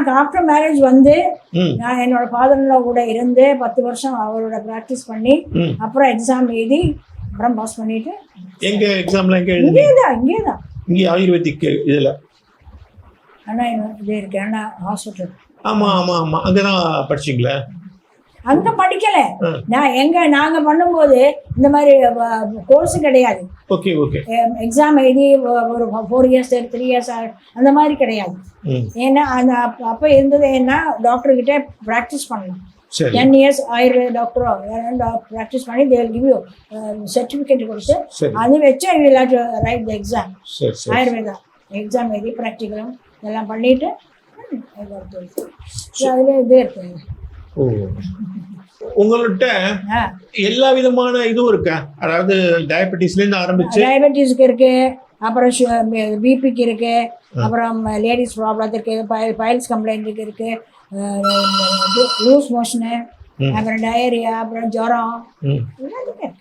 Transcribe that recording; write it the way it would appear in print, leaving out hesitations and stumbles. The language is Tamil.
நான் ஆஃப்டர் மேரேஜ் வந்து நான் என்னோட ஃபாதர்ல கூட இருந்து 10 வருஷம் அவரோட ப்ராக்டிஸ் பண்ணி அப்புறம் எக்ஸாம் எழுதி அப்புறம் பாஸ் பண்ணிட்டு. எங்க எக்ஸாம்ல எங்க எழுதி? இங்கேதான் இங்கே ஆயுர்வேதிக் இதுல அண்ணா இது இருக்கு அண்ணா ஹாஸ்பிட்டல். ஆமா ஆமா ஆமா, அங்கதான் படிச்சீங்களா? அங்க படிக்கல. நாங்க பண்ணும்போது இந்த மாதிரி கோர்ஸ் கிடையாது. Okay okay. எக்ஸாம் எழுதி ஒரு 4 இயர்ஸ் 3 இயர்ஸ் அந்த மாதிரி கிடையாது. ஏன்னா அந்த அப்போ இருந்தது என்ன, டாக்டர் கிட்ட ப்ராக்டிஸ் பண்ணலாம். 10 இயர்ஸ் ஆயுர்வேத டாக்டரோ ப்ராக்டிஸ் பண்ணி they will give you certificate கொடுத்து அது வச்சு I will have to right the exam. Ayurveda exam எழுதி ப்ராக்டிக்கலும் இதெல்லாம் பண்ணிட்டு அதில் இது இருக்குங்க. உங்கள்கிட்ட எல்லா விதமான இதுவும் இருக்கா? அதாவது டயபெட்டிஸ்ல இருந்து ஆரம்பிச்சு டயபெட்டிஸ்க்கு இருக்கு, அப்புறம் பிபிக்கு இருக்கு, அப்புறம் லேடிஸ் ப்ராப்ளத்துக்கு இருக்கு, பைல்ஸ் கம்ப்ளைண்ட்டுக்கு இருக்கு, லூஸ் மோஷனு, அப்புறம் டயரியா, அப்புறம் ஜுரம், எல்லாத்துக்கும்